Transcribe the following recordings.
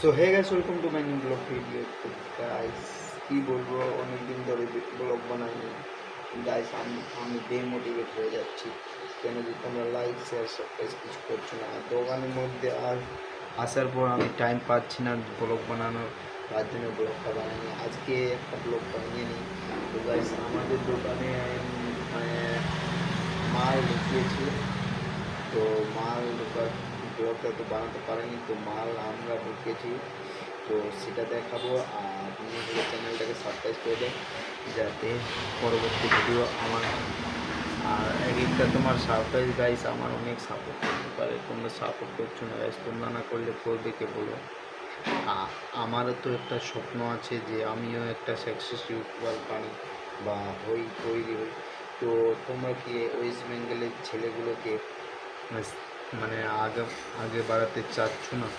So hey guys, welcome to my new blog video. তো guys কী বলবো, অনেক দিন ধরে ব্লগ বানাইনি গাইস। আমি ডিমোটিভেট হয়ে যাচ্ছি, কেন যে তোমরা লাইক শেয়ার সাবস্ক্রাইব কিছু করছো না। দোকানের মধ্যে আর আসার পর আমি টাইম পাচ্ছি না ব্লগ বানানোর, তার জন্য ব্লগটা বানাইনি। আজকে একটা ব্লগ বানিয়ে নিই। তো গাইস আমাদের দোকানে মানে মাল ঢুকিয়েছি, তো মাল ঢোকার ব্লগটা তো বানাতে পারিনি, তো মাল আমরা ঢুকেছি, তো সেটা দেখাবো। আর তুমি হলে চ্যানেলটাকে সাবস্ক্রাইব করে দেয় যাতে পরবর্তী ভিডিও আমার, আর একটা তোমার সারপ্রাইজ গাইস আমার অনেক সাপোর্ট করতে পারে। তোমরা সাপোর্ট করছো না গাইস, তোমরা না করলে করবে কে বলো। আমারও তো একটা স্বপ্ন আছে যে আমিও একটা সাকসেস ইউটিউবার বানি বা তৈরি হই। তো তোমরা কি ওয়েস্ট বেঙ্গলের ছেলেগুলোকে মানে আগে আগে বাড়াতে চাচ্ছ না?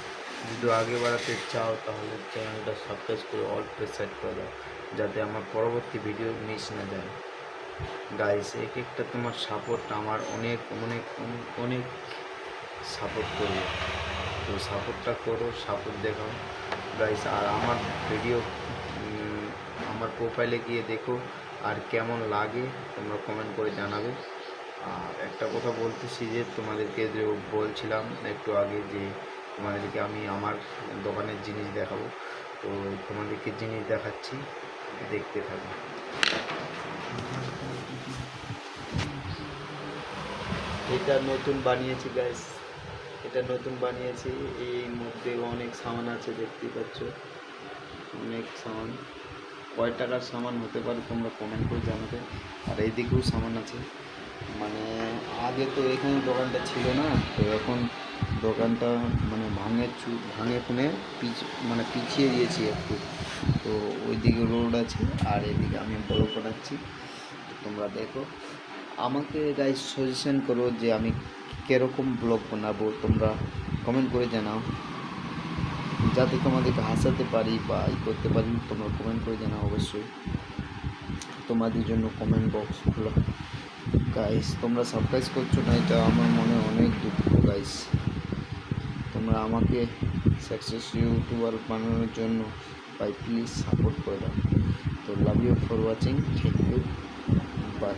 যদি আগে বাড়াতে চাও তাহলে চ্যানেলটা সাবস্ক্রাইব করে অল প্রেস সেট করে দাও, যাতে আমার পরবর্তী ভিডিও মিস না যায় গাইস। এক একটা তোমার সাপোর্ট আমার অনেক অনেক অনেক অনেক সাপোর্ট করবে। তো সাপোর্টটা করো, সাপোর্ট দেখাও গাইস। আর আমার ভিডিও আমার প্রোফাইলে গিয়ে দেখো, আর কেমন লাগে তোমরা কমেন্ট করে জানাবে। আর একটা কথা বলতেছি যে তোমাদেরকে যে বলছিলাম একটু আগে যে তোমাদেরকে আমি আমার দোকানের জিনিস দেখাবো, তো তোমাদেরকে জিনিস দেখাচ্ছি, দেখতে থাকো। এটা নতুন বানিয়েছি গাইস, এটা নতুন বানিয়েছি। এই মধ্যে অনেক সামান আছে, দেখতেই পাচ্ছ অনেক সামান। কয় টাকার সামান হতে পারে তোমরা কমেন্ট করে জানাবে। আর এইদিকেও সামান আছে, মানে আগে তো এখানে দোকানটা ছিল না, তো এখন দোকানটা মানে ভাঙে খুনে পিছিয়ে দিয়েছি একটু। তো ওইদিকে রোড আছে আর এদিকে আমি ব্লগ বানাচ্ছি, তো তোমরা দেখো। আমাকে গাইস সাজেশন করো যে আমি কীরকম ব্লগ বানাবো, তোমরা কমেন্ট করে জানাও, যাতে তোমাদেরকে হাসাতে পারি বা করতে পারি। তোমরা কমেন্ট করে জানাও অবশ্যই, তোমাদের জন্য কমেন্ট বক্স খোলা গাইস। তোমরা সাবস্ক্রাইব করছো না, এটা আমার মনে অনেক দুঃখ গাইস। তোমরা আমাকে সাকসেস ইউটিউবার বানানোর জন্য ভাই প্লিজ সাপোর্ট করে দাও। তো love you for watching, thank you, by.